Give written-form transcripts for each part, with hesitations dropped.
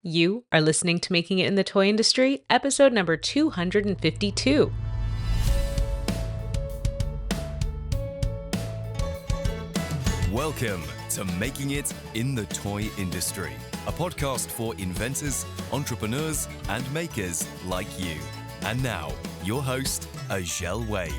You are listening to Making It in the Toy Industry, episode number 252. Welcome to Making It in the Toy Industry, a podcast for inventors, entrepreneurs, and makers like you. And now, your host, Azhelle Wade.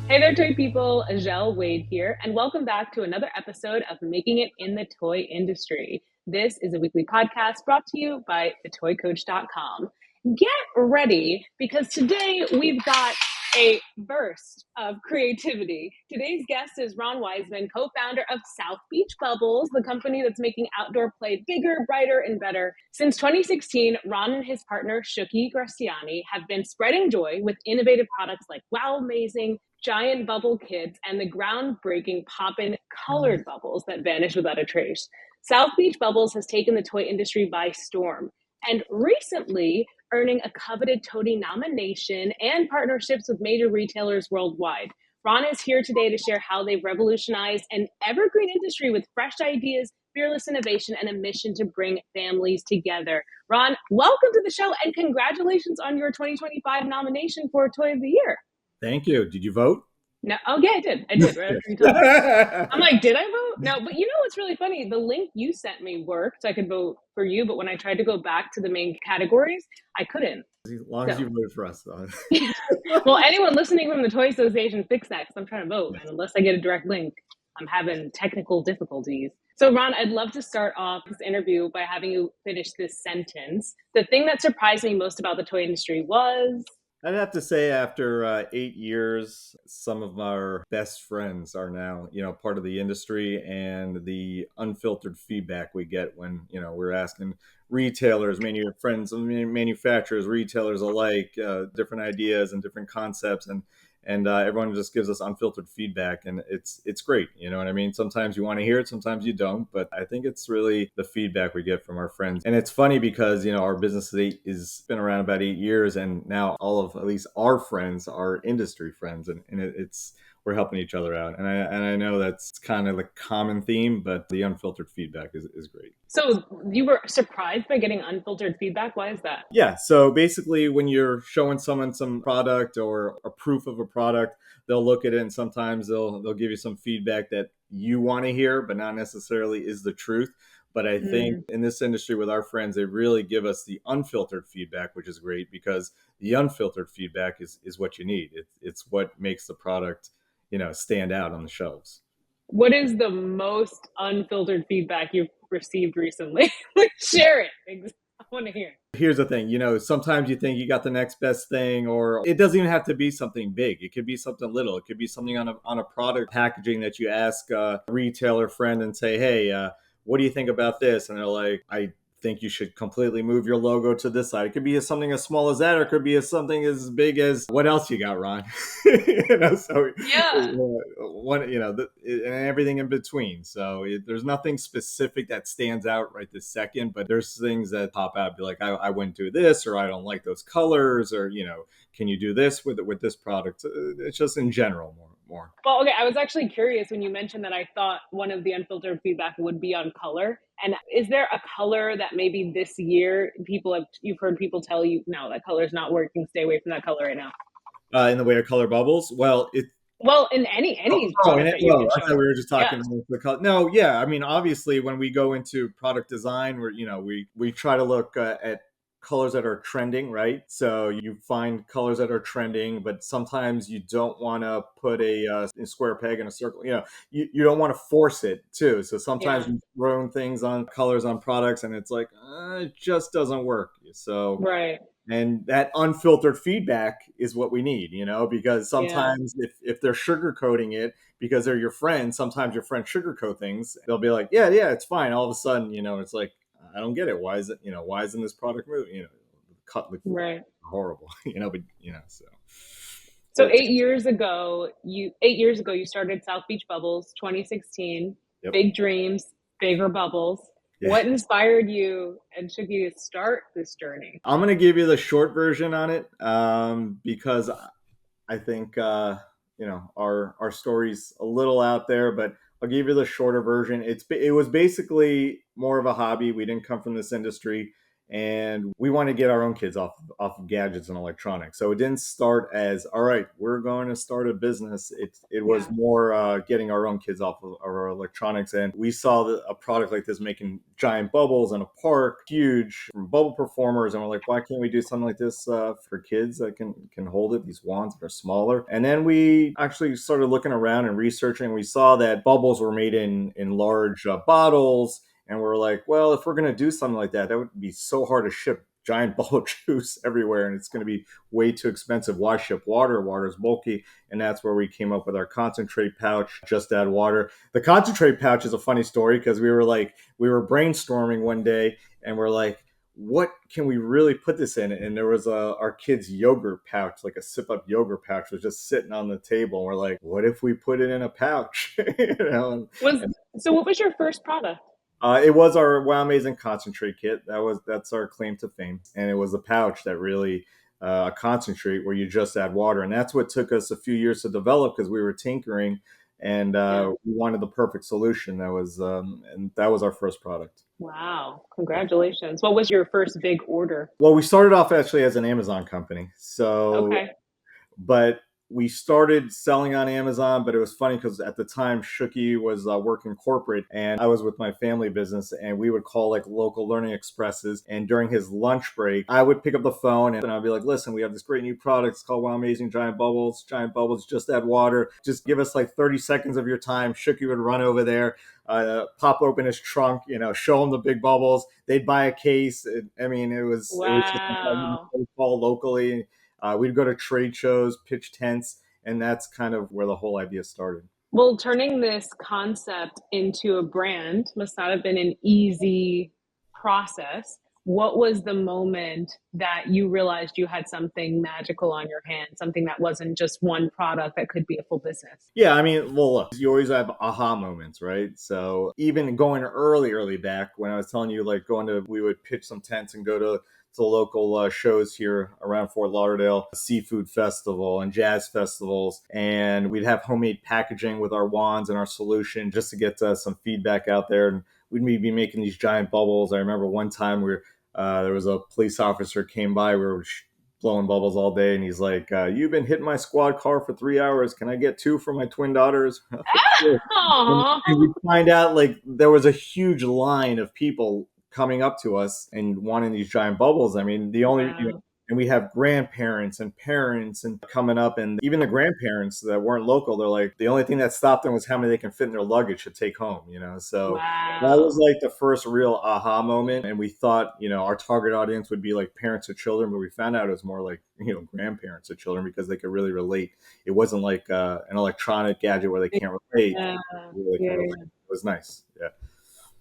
Hey there, toy people. Azhelle Wade here, and welcome back to another episode of Making It in the Toy Industry. This is a weekly podcast brought to you by thetoycoach.com. Get ready, because today we've got a burst of creativity. Today's guest is Ron Weizman, co-founder of South Beach Bubbles, the company that's making outdoor play bigger, brighter, and better. Since 2016, Ron and his partner, Shuki Graciani, have been spreading joy with innovative products like Wow Amazing, giant bubble kits, and the groundbreaking Poppin Colorz bubbles that vanish without a trace. South Beach Bubbles has taken the toy industry by storm, and recently earning a coveted TOTY nomination and partnerships with major retailers worldwide. Ron is here today to share how they've revolutionized an evergreen industry with fresh ideas, fearless innovation, and a mission to bring families together. Ron, welcome to the show, and congratulations on your 2025 nomination for Toy of the Year. Thank you. Did you vote? No. Oh, yeah, I did. Right after you told me. I'm like, did I vote? No, but you know what's really funny? The link you sent me worked. I could vote for you, but when I tried to go back to the main categories, I couldn't. As long as you voted for us, though. Well, anyone listening from the Toy Association, fix that, because I'm trying to vote. And unless I get a direct link, I'm having technical difficulties. So, Ron, I'd love to start off this interview by having you finish this sentence. The thing that surprised me most about the toy industry was... I'd have to say after 8 years, some of our best friends are now, part of the industry, and the unfiltered feedback we get when, we're asking retailers, friends, manufacturers, retailers alike, different ideas and different concepts, and everyone just gives us unfiltered feedback, and it's great. You know what I mean? Sometimes you want to hear it, sometimes you don't, but I think it's really the feedback we get from our friends. And it's funny because, our business has been around about 8 years, and now all of at least our friends are industry friends, and we're helping each other out. And I know that's kind of the common theme, but the unfiltered feedback is great. So you were surprised by getting unfiltered feedback? Why is that? Yeah. So basically, when you're showing someone some product or a proof of a product, they'll look at it, and sometimes they'll give you some feedback that you want to hear, but not necessarily is the truth. But I think in this industry with our friends, they really give us the unfiltered feedback, which is great, because the unfiltered feedback is what you need. It's what makes the product, stand out on the shelves. What is the most unfiltered feedback you've received recently? Share it. I want to hear. Here's the thing, sometimes you think you got the next best thing, or it doesn't even have to be something big. It could be something little. It could be something on a product packaging that you ask a retailer friend and say, hey, what do you think about this? And they're like, I think you should completely move your logo to this side. It could be something as small as that, or it could be something as big as what else you got, Ron? So yeah, and everything in between. So there's nothing specific that stands out right this second, but there's things that pop out. Be like, I wouldn't do this, or I don't like those colors, or can you do this with this product? It's just in general more. Well, okay. I was actually curious when you mentioned that. I thought one of the unfiltered feedback would be on color. And is there a color that maybe this year you've heard people tell you, no, that color is not working, stay away from that color right now? In the way of color bubbles? Well, in any I thought we were just talking the color. No, yeah. I mean, obviously, when we go into product design, we try to look at colors that are trending, right? So you find colors that are trending, but sometimes you don't want to put a square peg in a circle. You don't want to force it too. So sometimes you throw things on colors on products, and it's like it just doesn't work. So right. And that unfiltered feedback is what we need, because sometimes if they're sugarcoating it because they're your friends, sometimes your friends sugarcoat things. They'll be like, yeah, it's fine. All of a sudden, it's like, I don't get it. Why isn't this product moving? Cut looks horrible, but So 8 years ago, you started South Beach Bubbles, 2016. Yep. Big dreams, bigger bubbles. Yeah. What inspired you and Shuki to start this journey? I'm going to give you the short version on it because I think, our story's a little out there, but I'll give you the shorter version. It was basically more of a hobby. We didn't come from this industry, and we want to get our own kids off of gadgets and electronics. So it didn't start as, all right, we're going to start a business. It was more getting our own kids off of our electronics, and we saw a product like this making giant bubbles in a park, huge, from bubble performers, and we're like, why can't we do something like this for kids that can hold it? These wands that are smaller, and then we actually started looking around and researching. We saw that bubbles were made in large bottles. And we're like, well, if we're going to do something like that, that would be so hard to ship giant bubble juice everywhere. And it's going to be way too expensive. Why ship water? Water is bulky. And that's where we came up with our concentrate pouch, just add water. The concentrate pouch is a funny story because we were brainstorming one day and we're like, what can we really put this in? And there was our kids' yogurt pouch, like a sip up yogurt pouch was just sitting on the table. And we're like, what if we put it in a pouch? So what was your first product? It was our Wow Amazing concentrate kit. That's our claim to fame, and it was a pouch that really a concentrate where you just add water, and that's what took us a few years to develop because we were tinkering, and we wanted the perfect solution. And that was our first product. Wow, congratulations! What was your first big order? Well, we started off actually as an Amazon company, Okay. but we started selling on Amazon, but it was funny because at the time Shuki was working corporate and I was with my family business, and we would call like local learning expresses. And during his lunch break, I would pick up the phone and I'd be like, listen, we have this great new product. It's called Wow Amazing Giant Bubbles. Giant Bubbles, just add water. Just give us like 30 seconds of your time. Shuki would run over there, pop open his trunk, show him the big bubbles. They'd buy a case. It was just Wow. call locally. We'd go to trade shows, pitch tents, and that's kind of where the whole idea started. Well, turning this concept into a brand must not have been an easy process. What was the moment that you realized you had something magical on your hands, something that wasn't just one product that could be a full business? Yeah, well, look, you always have aha moments, right? So even going early back when I was telling you, like we would pitch some tents and go to local shows here around Fort Lauderdale, seafood festival and jazz festivals. And we'd have homemade packaging with our wands and our solution just to get some feedback out there. And we'd be making these giant bubbles. I remember one time there was a police officer came by. We were blowing bubbles all day. And he's like, you've been hitting my squad car for 3 hours. Can I get 2 for my twin daughters? Aww. And we find out like there was a huge line of people coming up to us and wanting these giant bubbles. Wow. And we have grandparents and parents and coming up, and even the grandparents that weren't local, they're like, the only thing that stopped them was how many they can fit in their luggage to take home, So that was Wow. like the first real aha moment. And we thought, our target audience would be like parents of children, but we found out it was more like, grandparents of children because they could really relate. It wasn't like an electronic gadget where they can't relate. Yeah. Really Yeah. relate. It was nice. Yeah.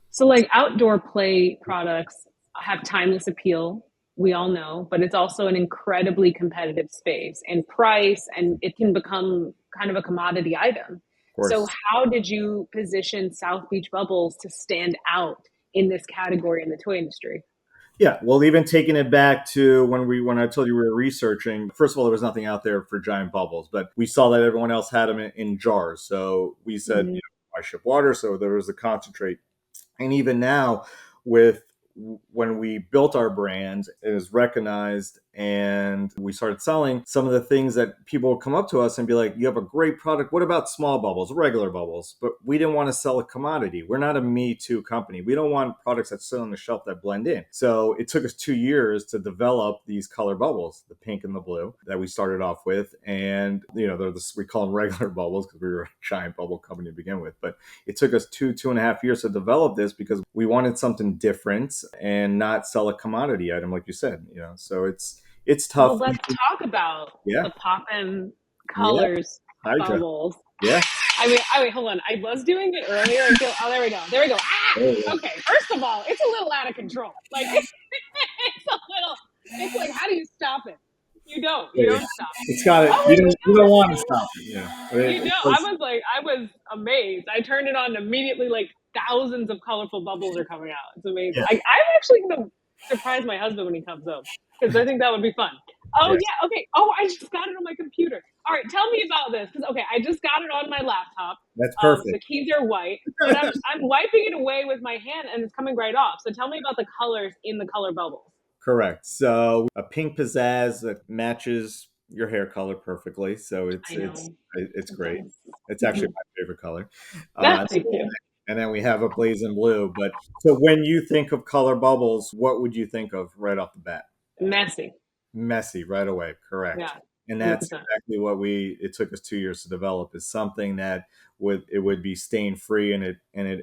So, like, outdoor play products have timeless appeal, we all know, but it's also an incredibly competitive space in price, and it can become kind of a commodity item. Of course. So, how did you position South Beach Bubbles to stand out in this category in the toy industry? Yeah, well, even taking it back to when I told you we were researching, first of all, there was nothing out there for giant bubbles, but we saw that everyone else had them in jars. So we said, I ship water, so there was a concentrate. And even now, when we built our brand, it was recognized and we started selling some of the things that people would come up to us and be like, you have a great product. What about small bubbles, regular bubbles? But we didn't want to sell a commodity. We're not a Me Too company. We don't want products that sit on the shelf that blend in. So it took us 2 years to develop these color bubbles, the pink and the blue that we started off with. And, we call them regular bubbles because we were a giant bubble company to begin with. But it took us 2.5 years to develop this because we wanted something different and not sell a commodity item, like you said, so it's tough. Well, let's talk about the Poppin Colorz bubbles. Yeah. Hold on. I was doing it earlier until, there we go. Ah! Okay, first of all, it's a little out of control. Like, it's like, how do you stop it? You don't stop it. It's got it. You don't want to stop it. Yeah. I was amazed. I turned it on immediately, like thousands of colorful bubbles are coming out. It's amazing. Yeah. I'm actually going to surprise my husband when he comes home because I think that would be fun. Oh Yes, yeah, okay. Oh, I just got it on my computer. All right, tell me about this. 'Cause, okay, I just got it on my laptop. that's The perfect. keys are white, but I'm wiping it away with my hand and it's coming right off. So tell me about the colors in the color bubbles. Correct. So a pink pizzazz that matches your hair color perfectly. So I know it's it great. does. It's actually my favorite color. That's Uh, thank you. and then we have a blazing blue. But so when you think of color bubbles, what would you think of right off the bat? Messy. Messy right away. Correct. Yeah, And that's 100%. exactly what it took us 2 years to develop, is something that would be stain free, and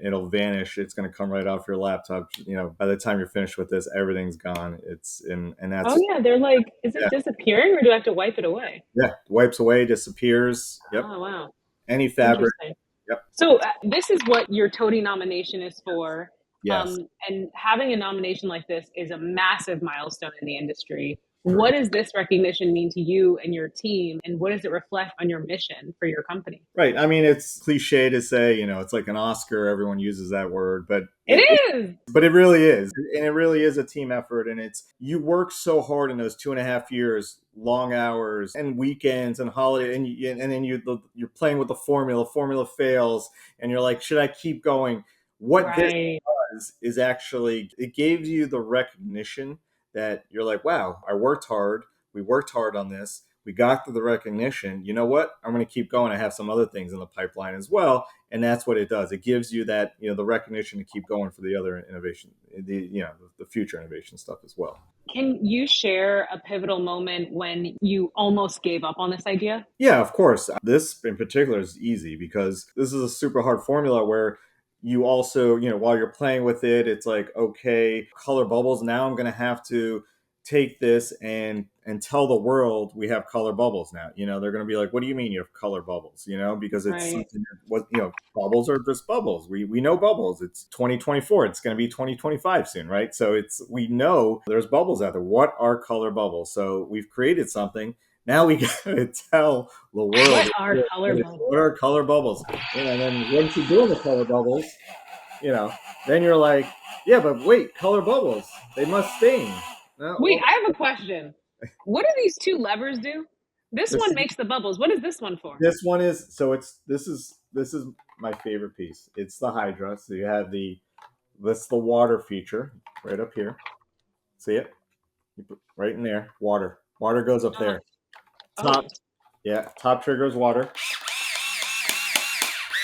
it'll vanish. It's going to come right off your laptop. By the time you're finished with this, everything's gone. And Oh that's, yeah, they're like, is yeah, it disappearing or do I have to wipe it away? yeah, wipes away, disappears. Yep. Oh wow, Any fabric. interesting. Yep. So this is what your TOTY nomination is for. Yes. And having a nomination like this is a massive milestone in the industry. What Correct. does this recognition mean to you and your team? And what does it reflect on your mission for your company? Right. I mean, it's cliche to say, it's like an Oscar. Everyone uses that word, but It it is. but it really is, and it really is a team effort. And you work so hard in those 2.5 years, long hours and weekends and holiday, and then you're playing with the formula. Formula fails, and you're like, should I keep going? What this Right. is actually, it gives you the recognition that you're like, wow, I worked hard. We worked hard on this. We got to the recognition. You know what? I'm going to keep going. I have some other things in the pipeline as well. And that's what it does. It gives you that, the recognition to keep going for the other innovation, the future innovation stuff as well. Can you share a pivotal moment when you almost gave up on this idea? Yeah, of course. This in particular is easy because this is a super hard formula where you also, while you're playing with it, it's like, okay, color bubbles. Now I'm going to have to take this and tell the world we have color bubbles now. They're going to be like, what do you mean you have color bubbles? Because it's Right. something that bubbles are just bubbles. We know bubbles. It's 2024. It's going to be 2025 soon, right? So we know there's bubbles out there. What are color bubbles? So we've created something. Now we got to tell the world What are color what bubbles? are color bubbles. And then once you're doing the color bubbles, you know, then you're like, yeah, but wait, color bubbles, they must stain. No, Wait, well, I have a question. What do these two levers do? This this one makes the bubbles. What is this one for? this one is so it's this is my favorite piece. It's the Hydra. So you have the water feature right up here. See it? You put right in there. Water. Water goes up Uh-huh. there. Oh. Top, yeah, top trigger is water.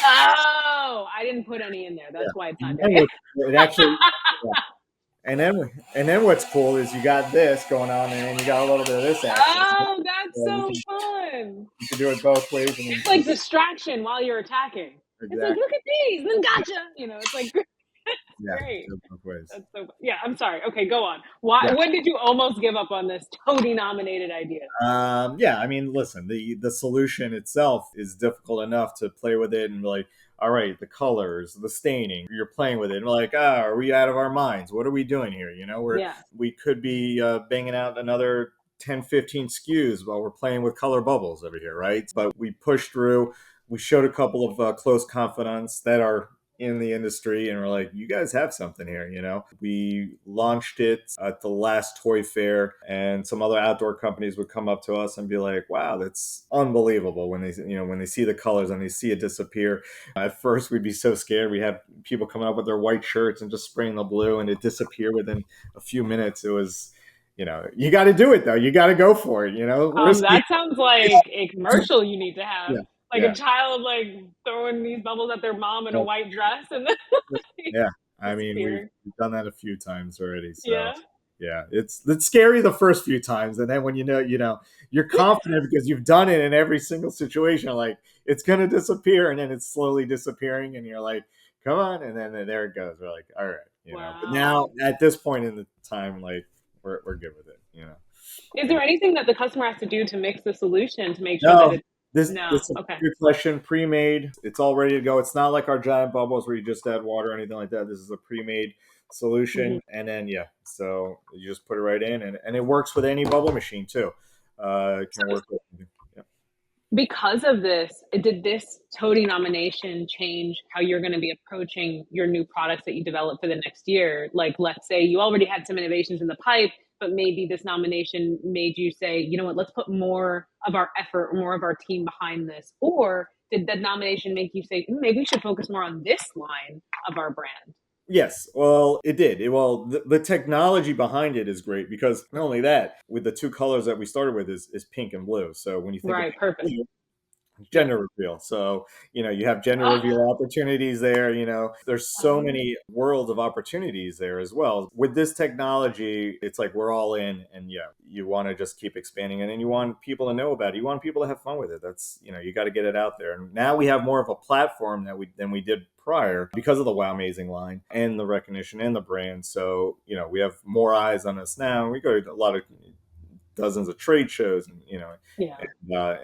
Oh, I didn't put any in there. Yeah. That's why it's not And doing then it. it actually, yeah. And then what's cool is you got this going on, and then you got a little bit of this action. Oh, that's So so fun. you can do it both ways. And It's like distraction while you're attacking. It's like, exactly, look at these, then gotcha. It's like yeah, great. do it both ways. That's so yeah. I'm sorry. Okay, go on. Why? Yeah. When did you almost give up on this Tony nominated idea? Yeah, I mean, listen, the solution itself is difficult enough to play with it and be like, all right, the colors, the staining, you're playing with it, and we're like, are we out of our minds? What are we doing here? Yeah. We could be banging out another 10, 15 SKUs while we're playing with color bubbles over here, right? But we pushed through. We showed a couple of close confidants that are in the industry, and we're like, you guys have something here. We launched it at the last toy fair, and some other outdoor companies would come up to us and be like, wow, that's unbelievable when they see the colors and they see it disappear. At first we'd be so scared. We had people coming up with their white shirts and just spraying the blue, and it disappeared within a few minutes. It was, you got to do it though. You got to go for it, risky. That sounds like a commercial you need to have. Yeah, Like a yeah, child like throwing these bubbles at their mom in a yeah. white dress and then Yeah, I mean, we've disappearing. done that a few times already. So Yeah. yeah, it's scary the first few times, and then when you're confident because you've done it in every single situation. Like, it's gonna disappear, and then it's slowly disappearing, and you're like, come on, and then there it goes. We're like, all right. But now Wow. at this point in the time, like, we're good with it. Is there anything that the customer has to do to mix the solution to make sure that No, it's no? this is a Okay. good question. Pre-made. It's all ready to go. It's not like our giant bubbles where you just add water or anything like that. This is a pre-made Hmm. solution, and then yeah, so you just put it right in, and it works with any bubble machine too. It can So work with. Yeah. Because of this, did this TOTY nomination change how you're going to be approaching your new products that you develop for the next year? Like, let's say you already had some innovations in the pipe, but maybe this nomination made you say, you know what, let's put more of our effort, more of our team behind this. Or did that nomination make you say, maybe we should focus more on this line of our brand? Yes, well, it did. The technology behind it is great because not only that, with the two colors that we started with is pink and blue. So when you think of Right, perfect. blue, Yeah. gender reveal. So, you have gender Oh, reveal opportunities there. There's so oh, many worlds of opportunities there as well. With this technology, it's like we're all in, and yeah, you want to just keep expanding it and you want people to know about it. You want people to have fun with it. That's, you got to get it out there. And now we have more of a platform than we did prior because of the Wow Amazing line and the recognition and the brand. So, we have more eyes on us now. We go to a lot of dozens of trade shows, and yeah.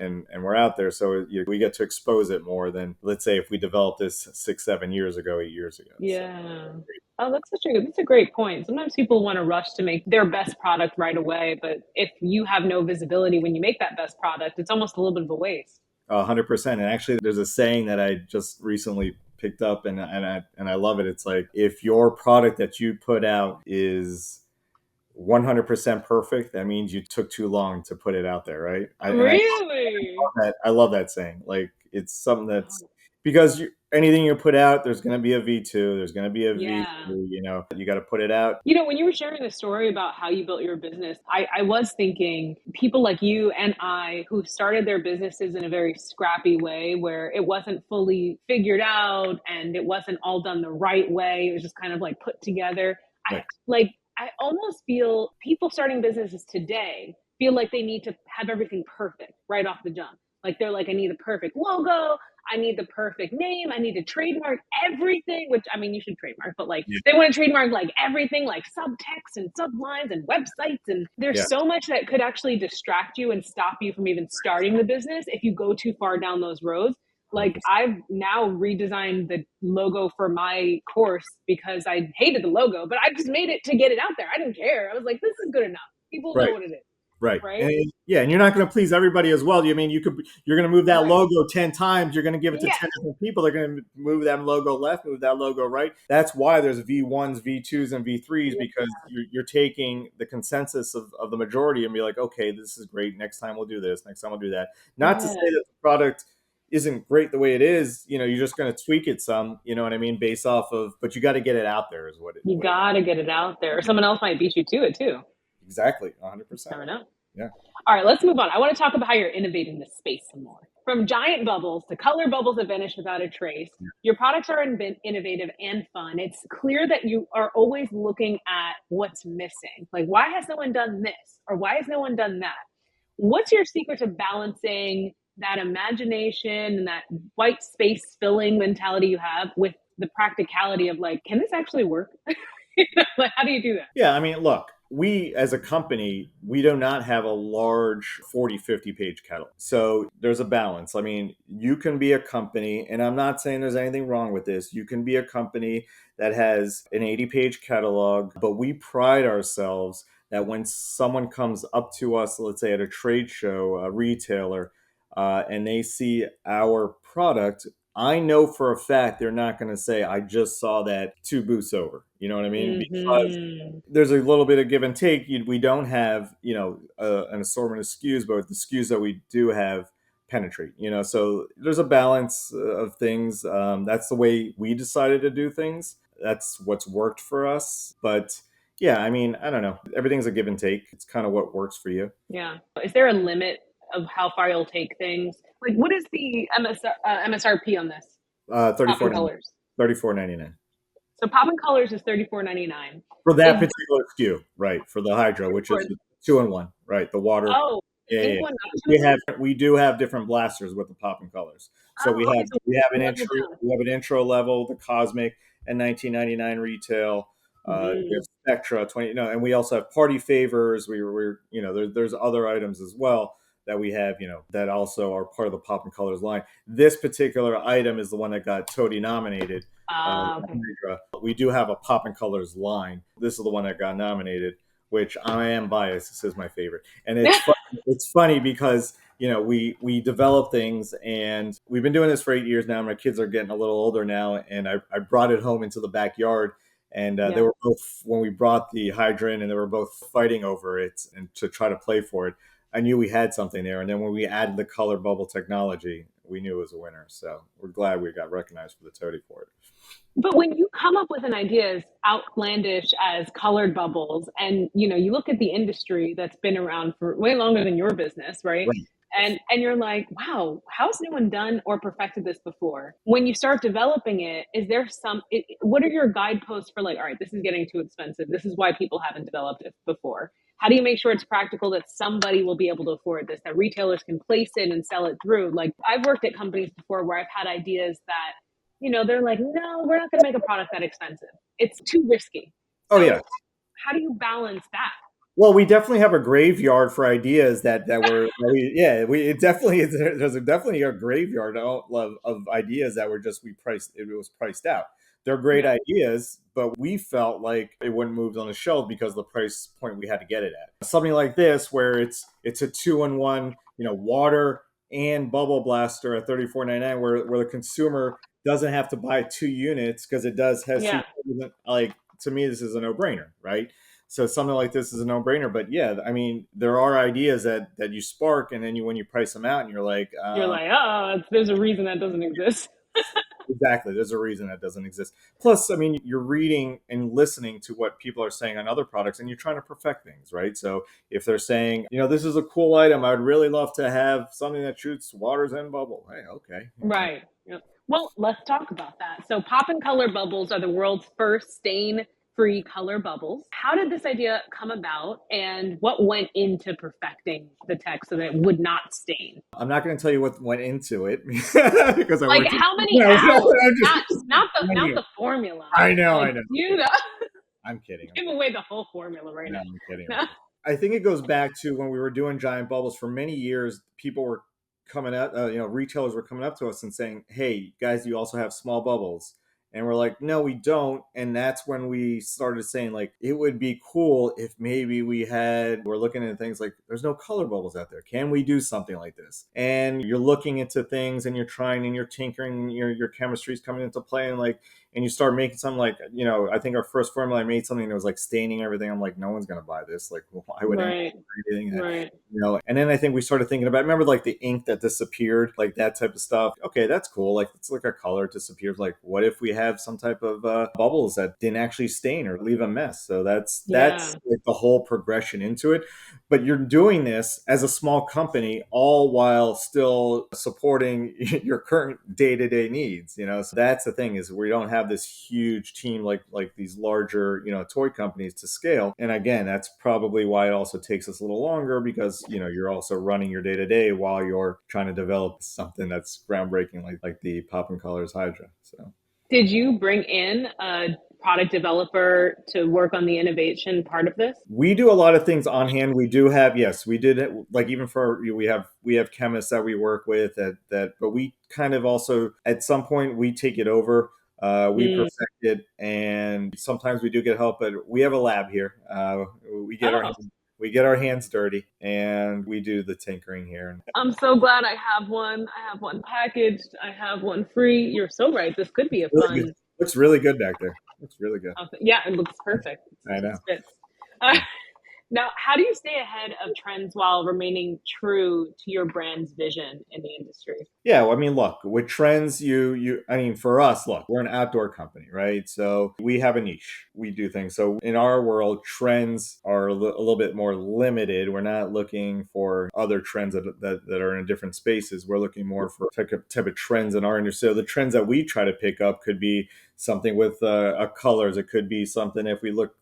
and we're out there, so we get to expose it more than, let's say, if we developed this 6 7 years ago, 8 years ago. So Yeah. Oh, that's a great point. Sometimes people want to rush to make their best product right away, but if you have no visibility when you make that best product, it's almost a little bit of a waste. 100%. And actually, there's a saying that I just recently picked up, and I love it. It's like, if your product that you put out is 100% perfect, that means you took too long to put it out there, right? Really? I love that saying. Like, it's something that's because anything you put out, there's going to be a V2, there's going to be a Yeah. V3. You got to put it out. When you were sharing the story about how you built your business, I was thinking people like you and I who started their businesses in a very scrappy way where it wasn't fully figured out and it wasn't all done the right way. It was just kind of like put together. I Right. like I almost feel people starting businesses today feel like they need to have everything perfect right off the jump. Like they're like, I need the perfect logo, I need the perfect name. I need to trademark everything, which I mean, you should trademark, but like Yeah. they want to trademark like everything, like subtext and sublines and websites. And there's Yeah. so much that could actually distract you and stop you from even starting the business if you go too far down those roads. Like 100%. I've now redesigned the logo for my course because I hated the logo, but I just made it to get it out there. I didn't care. I was like, this is good enough. People know Right. what it is, Right. right? And yeah, and you're not going to please everybody as well. You're going to move that Right. logo 10 times. You're going to give it to Yes. 10 different people. They're going to move that logo left, move that logo right. That's why there's V1s, V2s, and V3s, Yeah. because you're taking the consensus of the majority and be like, okay, this is great. Next time we'll do this. Next time we'll do that. Not to say Yeah. that the product isn't great the way it is. You're just going to tweak it some, you know what I mean, based off of, but you got to get it out there is You what it got to get it out there, or someone else might beat you to it too. exactly 100%. Never know. Yeah. All right, let's move on. I want to talk about how you're innovating this space some more. From giant bubbles to color bubbles that vanish without a trace, your products are innovative and fun. It's clear that you are always looking at what's missing. Like, why has no one done this? Or why has no one done that? What's your secret to balancing that imagination and that white space filling mentality you have with the practicality of like, can this actually work? Like, how do you do that? Yeah, I mean, look, we as a company, we do not have a large 40, 50 page catalog. So there's a balance. I mean, you can be a company, and I'm not saying there's anything wrong with this. You can be a company that has an 80-page catalog, but we pride ourselves that when someone comes up to us, let's say at a trade show, a retailer, and they see our product, I know for a fact they're not going to say, I just saw that two booths over. You know what I mean? Because Mm-hmm. there's a little bit of give and take. We don't have, an assortment of SKUs, but the SKUs that we do have penetrate, so there's a balance of things. That's the way we decided to do things. That's what's worked for us. But yeah, I mean, I don't know. Everything's a give and take. It's kind of what works for you. Yeah. Is there a limit of how far you'll take things? Like, what is the MSRP on this? Thirty-four Poppin ninety Colorz. 34.99 So Poppin Colorz is $34.99. for that Is particular SKU, right? For the hydro, which for, is the 2-in-1, right? The water. oh, the Yeah, yeah, pink yeah. one, not two We in one? have we do have different blasters with the Poppin Colorz. So Oh, okay. So we have an level intro down. we have an intro level, the Cosmic at 19.99 retail. We have Mm. Spectra 20, and we also have Party Favors. We're there's other items as well that we have, that also are part of the Poppin Colorz line. This particular item is the one that got TOTY nominated. Okay. We do have a Poppin Colorz line. This is the one that got nominated, which I am biased. This is my favorite, and it's funny because we develop things, and we've been doing this for 8 years now. My kids are getting a little older now, and I brought it home into the backyard. And they Yeah. were both, when we brought the hydrant, and they were both fighting over it and to try to play for it. I knew we had something there. And then when we added the color bubble technology, we knew it was a winner. So we're glad we got recognized for the TOTY for it. But when you come up with an idea as outlandish as colored bubbles, and you look at the industry that's been around for way longer than your business, right? Right. And you're like, wow, how's no one done or perfected this before? When you start developing it, is there what are your guideposts for, like, all right, this is getting too expensive. This is why people haven't developed it before. How do you make sure it's practical, that somebody will be able to afford this, that retailers can place it and sell it through? Like, I've worked at companies before where I've had ideas that, they're like, no, we're not going to make a product that expensive. It's too risky. Oh, So yeah. how do you balance that? Well, we definitely have a graveyard for ideas it definitely is. There's definitely a graveyard of ideas that were just, it was priced out. They're great Yeah. ideas, but we felt like it wouldn't move on the shelf because of the price point we had to get it at. Something like this, where it's a 2-in-1, water and bubble blaster at $34.99, where the consumer doesn't have to buy 2 units, because it does has Yeah. like, to me, this is a no-brainer, right? So something like this is a no-brainer. But yeah, I mean, there are ideas that you spark, and then when you price them out, and you're like, You're like, oh, there's a reason that doesn't exist. exactly, there's a reason that doesn't exist. Plus, I mean, you're reading and listening to what people are saying on other products, and you're trying to perfect things, right? So if they're saying, this is a cool item, I would really love to have something that shoots waters and bubble. Hey, okay. Right. Yep. Well, let's talk about that. So, Poppin Color bubbles are the world's first stain-free color bubbles. How did this idea come about, and what went into perfecting the tech so that it would not stain? I'm not going to tell you what went into it because I Like, worked. how many No, hours? just, Not the formula. I know, Like, I know. You know, I'm kidding. give away the whole formula right No, now. I'm kidding. No. I think it goes back to when we were doing giant bubbles for many years. People were coming up, retailers were coming up to us and saying, "Hey, guys, you also have small bubbles." And we're like, "No, we don't." And that's when we started saying, like, it would be cool if maybe we're looking at things like, there's no color bubbles out there. Can we do something like this? And you're looking into things, and you're trying, and you're tinkering, your chemistry's coming into play, and you start making something like, I think our first formula, I made something that was like staining everything. I'm like, no one's going to buy this. Like, why would anyone buy anything that, Right. And then I think we started thinking about, remember, like the ink that disappeared, like that type of stuff. Okay, that's cool. Like, it's like a color disappears. Like, what if we have some type of bubbles that didn't actually stain or leave a mess? So that's like the whole progression into it. But you're doing this as a small company, all while still supporting your current day-to-day needs. So that's the thing, is we don't have this huge team like these larger toy companies to scale. And again, that's probably why it also takes us a little longer, because you're also running your day-to-day while you're trying to develop something that's groundbreaking, like the Poppin Colorz Hydra. So Did you bring in a product developer to work on the innovation part of this? we do a lot of things on hand. We do have, yes, we did, like, even for, we have chemists that we work with but we kind of also, at some point, we take it over. We perfect it, and sometimes we do get help, but we have a lab here. We get our hands dirty, and we do the tinkering here. I'm so glad I have one. I have one packaged. I have one free. You're so right. This could be a Really fun. looks really good back there. Looks really good. Yeah, it looks perfect. I know. It fits. Now, how do you stay ahead of trends while remaining true to your brand's vision in the industry? Yeah, well, I mean, look, with trends, I mean, for us, look, we're an outdoor company, right? So we have a niche. We do things. So in our world, trends are a little bit more limited. We're not looking for other trends that are in different spaces. We're looking more for type of trends in our industry. So the trends that we try to pick up could be something with colors. It could be something, if we look,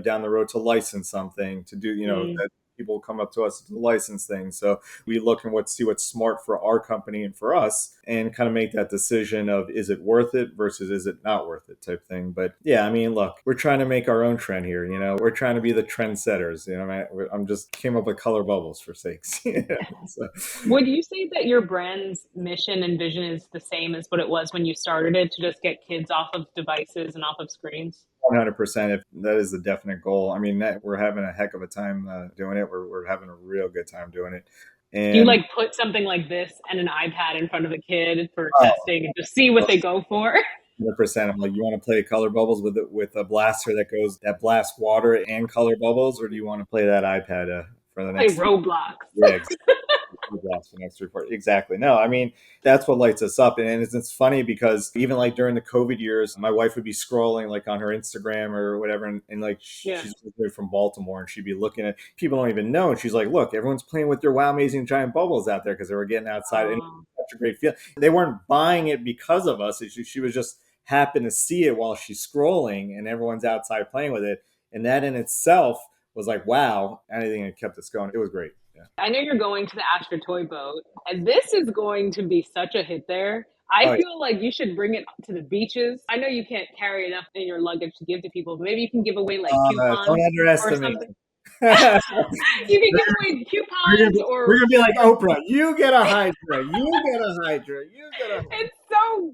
down the road, to license something, to do, that people come up to us to license things. So we look and see what's smart for our company and for us, and kind of make that decision of, is it worth it versus is it not worth it, type thing. But yeah, I mean, look, we're trying to make our own trend here. We're trying to be the trendsetters. I'm just came up with color bubbles, for sakes. So. Would you say that your brand's mission and vision is the same as what it was when you started it, to just get kids off of devices and off of screens? 100%. If that is the definite goal. I mean, we're having a heck of a time doing it. We're having a real good time doing it. Do you And like put something like this and an iPad in front of a kid for oh, testing and just see what they go for? 100%. I'm like, you want to play color bubbles with a blaster that blasts water and color bubbles, or do you want to play that iPad for the Play next? Roblox. Yeah, blast the next report. Exactly. No, I mean, that's what lights us up. And it's funny because even like during the COVID years, my wife would be scrolling like on her Instagram or whatever. And like Yeah. she's from Baltimore and she'd be looking at people don't even know. And she's like, look, everyone's playing with their Wow Amazing Giant Bubbles out there because they were getting outside. And it Oh, was such a great feel. They weren't buying it because of us. She was just happened to see it while she's scrolling and everyone's outside playing with it. And that in itself was like, wow, anything that kept us going. It was great. Yeah. I know you're going to the Astro Toy Boat, and this is going to be such a hit there. I Oh, feel like you should bring it to the beaches. I know you can't carry enough in your luggage to give to people, but maybe you can give away like don't coupons or underestimate. something. we're You can give away coupons we're or gonna be like Oprah. You get a Hydra. You get a Hydra. You get a. it's so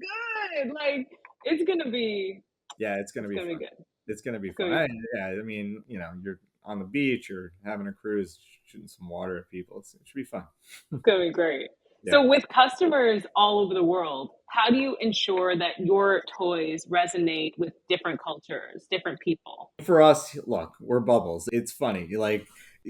good. Like it's gonna be Yeah, it's gonna it's be gonna be fun. good. It's gonna be It's fun. gonna be fun. Yeah, I mean, you're on the beach, you're having a cruise, shooting some water at people. It should be fun. It's gonna be great. Yeah. So with customers all over the world, how do you ensure that your toys resonate with different cultures, different people? For us, look, we're bubbles. It's funny. Like,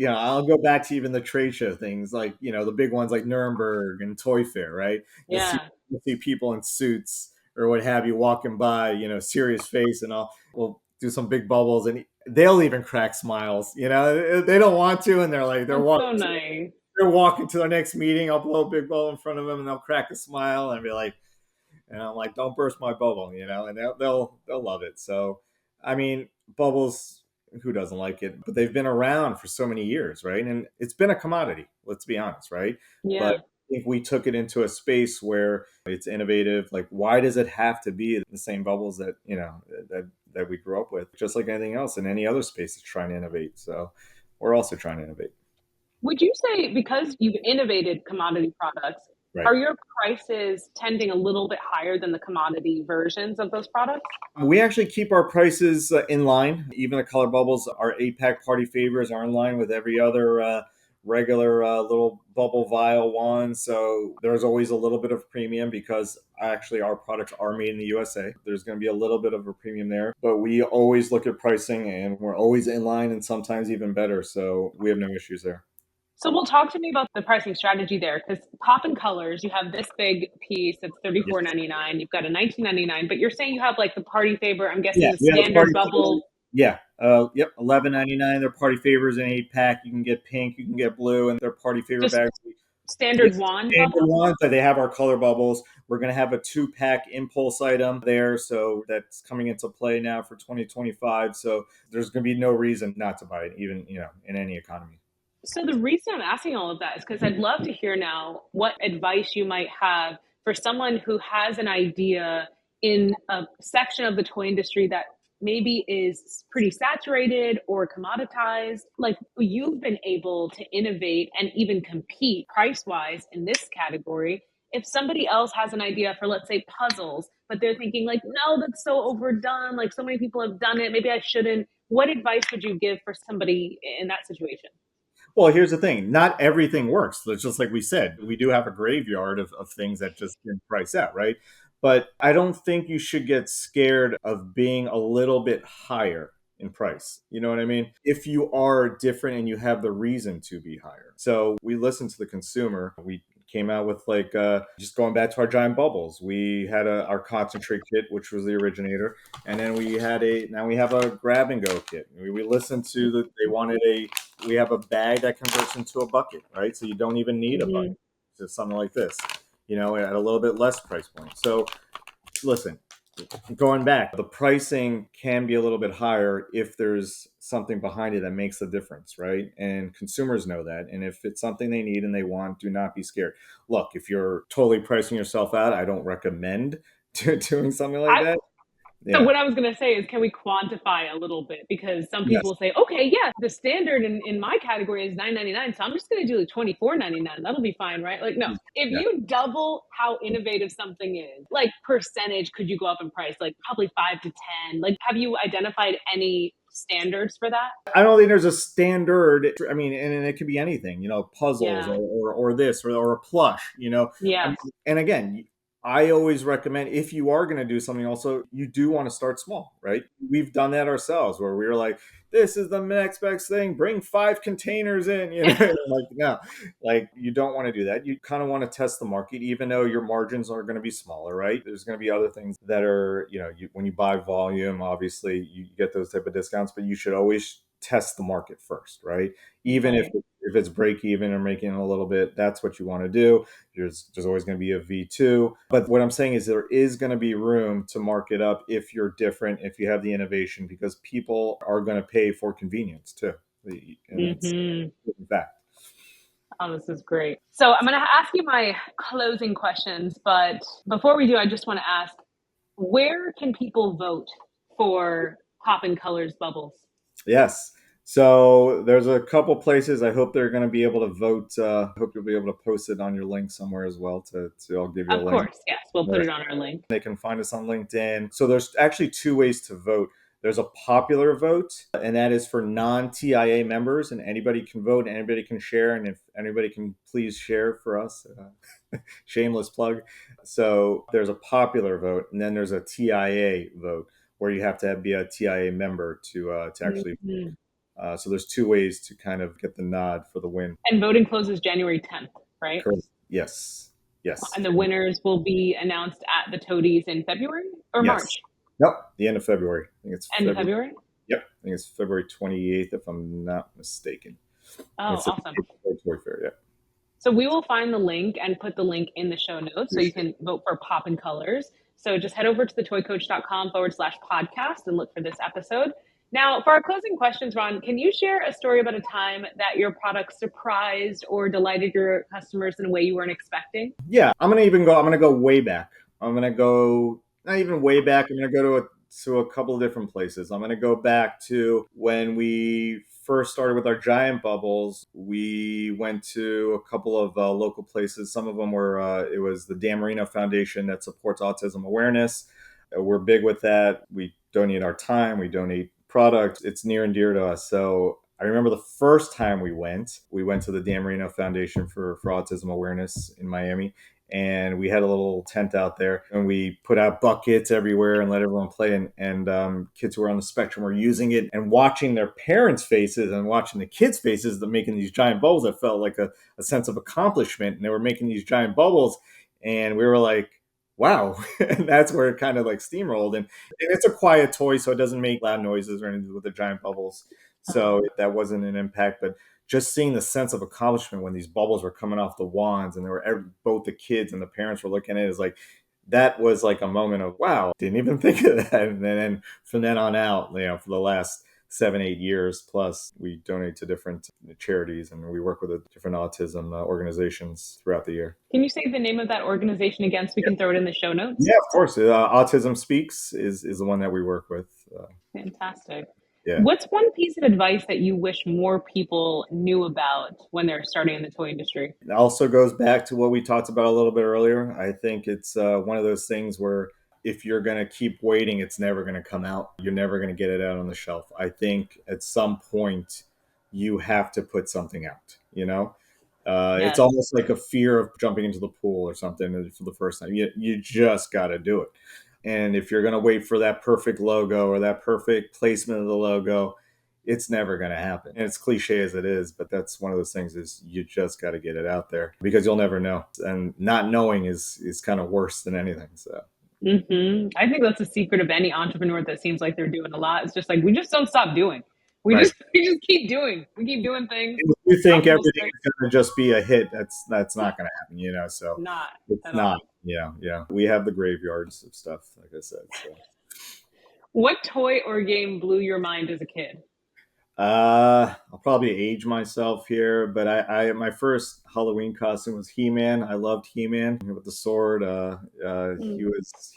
I'll go back to even the trade show things, like, the big ones like Nuremberg and Toy Fair, right? You'll see, Yeah. you'll see people in suits or what have you walking by, serious face, and we'll do some big bubbles and they'll even crack smiles. They don't want to, and That's so nice. they're walking to their next meeting. I'll blow a big bubble in front of them and they'll crack a smile and be like, and I'm like, don't burst my bubble, and they'll love it. So, I mean, bubbles, who doesn't like it? But they've been around for so many years, right? And it's been a commodity, let's be honest, right? But Yeah. I think we took it into a space where it's innovative. Like, why does it have to be the same bubbles that we grew up with? Just like anything else in any other space that's trying to innovate. So we're also trying to innovate. Would you say because you've innovated commodity products, Right. are your prices tending a little bit higher than the commodity versions of those products? We actually keep our prices in line. Even the color bubbles, our 8-pack party favors are in line with every other regular little bubble vial one. So there's always a little bit of premium because actually our products are made in the USA. There's going to be a little bit of a premium there, but we always look at pricing and we're always in line and sometimes even better. So we have no issues there. So, well, talk to me about the pricing strategy there, because Poppin Colorz, you have this big piece that's Yes. $34.99. You've got a $19.99, but you're saying you have like the party favor. I'm guessing Yeah, the we have a party standard favor. bubble. Yeah. Yep. 11.99. They're party favors in 8-pack. You can get pink, you can get blue, and they're party favor Just bags. standard Yes, wand standard bubble? ones. So they have our color bubbles. We're going to have a 2-pack impulse item there. So that's coming into play now for 2025. So there's going to be no reason not to buy it, even, in any economy. So the reason I'm asking all of that is because I'd love to hear now what advice you might have for someone who has an idea in a section of the toy industry that maybe is pretty saturated or commoditized. Like you've been able to innovate and even compete price wise in this category. If somebody else has an idea for, let's say, puzzles, but they're thinking like, no, that's so overdone. Like so many people have done it. Maybe I shouldn't. What advice would you give for somebody in that situation? Well, here's the thing. Not everything works. It's just like we said, we do have a graveyard of things that just didn't price out, right? But I don't think you should get scared of being a little bit higher in price. You know what I mean? If you are different and you have the reason to be higher. So we listen to the consumer. We came out with just going back to our giant bubbles. We had our concentrate kit, which was the originator. And then now we have a grab and go kit. We listened to they wanted we have a bag that converts into a bucket, right? So you don't even need a bucket. Mhm. It's something like this, at a little bit less price point. So listen, going back, the pricing can be a little bit higher if there's something behind it that makes a difference, right? And consumers know that. And if it's something they need and they want, do not be scared. Look, if you're totally pricing yourself out, I don't recommend doing something like I, that. so Yeah. what I was going to say is, can we quantify a little bit? Because some Yes. people say, okay, yeah, the standard in my category is $9.99, so I'm just going to do like $24.99. That'll be fine, right? Like, no. If Yeah. you double how innovative something is, like percentage, could you go up in price? Like probably 5 to 10. Like, have you identified any standards for that? I don't think there's a standard. I mean, and it could be anything, puzzles Yeah. or this or a plush, Yes. And again, I always recommend if you are going to do something, also, you do want to start small, right? We've done that ourselves where we were like, this is the next best thing. Bring 5 containers in, like, no, like you don't want to do that. You kind of want to test the market, even though your margins are going to be smaller, right? There's going to be other things that are, when you buy volume, obviously you get those type of discounts, but you should always test the market first, right? Even Right. if it's break even or making a little bit, that's what you want to do. There's always going to be a V2. But what I'm saying is there is going to be room to mark it up if you're different, if you have the innovation, because people are going to pay for convenience too. And it's a fact. Oh, this is great. So I'm going to ask you my closing questions, but before we do, I just want to ask, where can people vote for Poppin Colorz bubbles? Yes. So there's a couple places. I hope they're going to be able to vote. I hope you'll be able to post it on your link somewhere as well. I'll give you a Of link. course, yes. We'll put it on our link. They can find us on LinkedIn. So there's actually 2 ways to vote. There's a popular vote, and that is for non-TIA members, and anybody can vote, anybody can share, and if anybody can please share for us, shameless plug. So there's a popular vote, and then there's a TIA vote where you have to be a TIA member to actually. So there's 2 ways to kind of get the nod for the win. And voting closes January 10th, right? Correct. Yes. And the winners will be announced at the TOTYs in February or March? Nope, the end of February. I think it's end of February? Yep, I think it's February 28th, if I'm not mistaken. Oh, it's awesome. Toy Fair, yeah. So we will find the link and put the link in the show notes so you can vote for Poppin Colorz. So just head over to thetoycoach.com/podcast and look for this episode. Now, for our closing questions, Ron, can you share a story about a time that your product surprised or delighted your customers in a way you weren't expecting? Yeah, I'm going to go way back. I'm going to go, not even way back. I'm going to go to a couple of different places. I'm going to go back to when we first started with our giant bubbles. We went to a couple of local places. Some of them were, it was the Dan Marino Foundation that supports autism awareness. We're big with that. We donate our time. We donate product. It's near and dear to us. So I remember the first time we went to the Dan Marino Foundation for Autism Awareness in Miami. And we had a little tent out there and we put out buckets everywhere and let everyone play. And kids who were on the spectrum were using it and watching their parents' faces and watching the kids' faces, making these giant bubbles. That felt like a sense of accomplishment. And they were making these giant bubbles. And we were like, wow. And that's where it kind of like steamrolled. And it's a quiet toy, so it doesn't make loud noises or anything with the giant bubbles. So that wasn't an impact. But just seeing the sense of accomplishment when these bubbles were coming off the wands and both the kids and the parents were looking at it, is like, that was like a moment of, wow, didn't even think of that. And then from then on out, for the last 7-8 years plus, we donate to different charities and we work with different autism organizations throughout the year. Can you say the name of that organization again so we can throw it in the show notes? Yeah, of course. Autism Speaks is the one that we work with. Fantastic. Yeah. What's one piece of advice that you wish more people knew about when they're starting in the toy industry? It also goes back to what we talked about a little bit earlier. I think it's one of those things where if you're going to keep waiting, it's never going to come out. You're never going to get it out on the shelf. I think at some point you have to put something out, Yes. It's almost like a fear of jumping into the pool or something for the first time. You just got to do it. And if you're going to wait for that perfect logo or that perfect placement of the logo, it's never going to happen. And it's cliche as it is, but that's one of those things is you just got to get it out there because you'll never know. And not knowing is kind of worse than anything. So. I think that's the secret of any entrepreneur that seems like they're doing a lot. It's just like, we just don't stop doing. We just keep doing. We keep doing things. If you think everything is going to just be a hit, that's not going to happen, So it's not. Yeah. We have the graveyards of stuff, like I said. So. What toy or game blew your mind as a kid? I'll probably age myself here, but I my first Halloween costume was He-Man. I loved He-Man with the sword.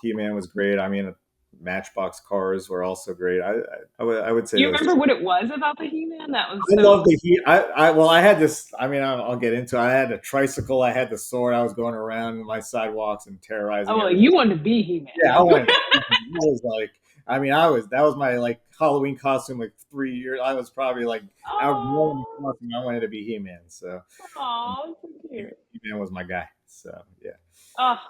He-Man was great. I mean, Matchbox cars were also great. I would say. Do you remember what it was about the He-Man? That was. I love the He. I had this. I mean, I'll get into it. I had a tricycle. I had the sword. I was going around my sidewalks and terrorizing. Oh, well, you wanted to be He-Man. Yeah, I wanted. I was like, I mean, that was my like Halloween costume like 3 years. I was probably like outgrowing the Oh, costume. I wanted to be He-Man, so oh, so cute. He-Man was my guy. So yeah, Oh, that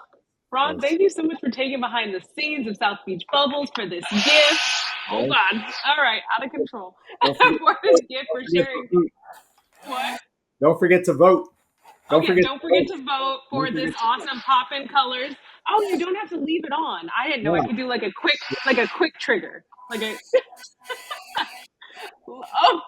Ron, was thank you so much for taking behind the scenes of South Beach Bubbles for this gift. Oh right. God! All right, out of control. Don't forget, For this gift, don't for forget sharing. to vote. What? Don't forget to vote. Oh Don't yeah, forget don't to forget vote. to vote for Don't this forget to vote. awesome Poppin Colorz. Oh, you don't have to leave it on. I didn't know I No, could do like a quick trigger, like a. Oh,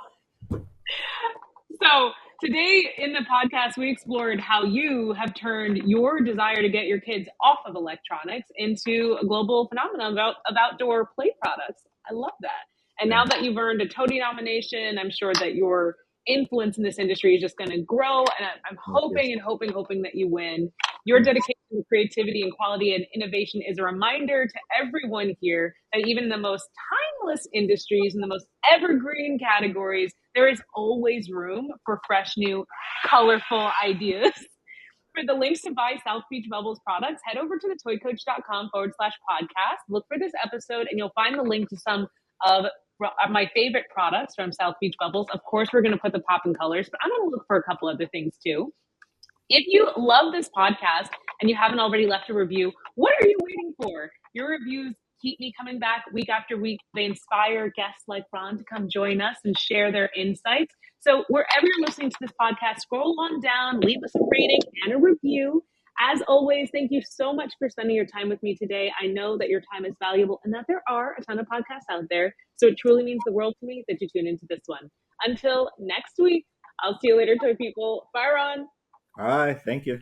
so today in the podcast, we explored how you have turned your desire to get your kids off of electronics into a global phenomenon of outdoor play products. I love that. And yeah, now that you've earned a TOTY nomination, I'm sure that your influence in this industry is just going to grow. And I'm thank you. hoping that you win. Your Thank dedication to creativity and quality and innovation is a reminder to everyone here that even in the most timeless industries and the most evergreen categories, there is always room for fresh, new, colorful ideas. For the links to buy South Beach Bubbles products, head over to thetoycoach.com/podcast. Look for this episode and you'll find the link to some of my favorite products from South Beach Bubbles. Of course, we're going to put the Poppin Colorz, but I'm going to look for a couple other things too. If you love this podcast and you haven't already left a review, what are you waiting for? Your reviews keep me coming back week after week. They inspire guests like Ron to come join us and share their insights. So wherever you're listening to this podcast, scroll on down, leave us a rating and a review. As always, thank you so much for spending your time with me today. I know that your time is valuable and that there are a ton of podcasts out there. So it truly means the world to me that you tune into this one. Until next week, I'll see you later, toy people. Bye, Ron. All right, thank you.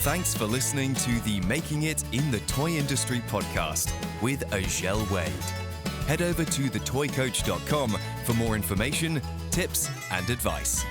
Thanks for listening to the Making It in the Toy Industry podcast with Azhelle Wade. Head over to thetoycoach.com for more information, tips, and advice.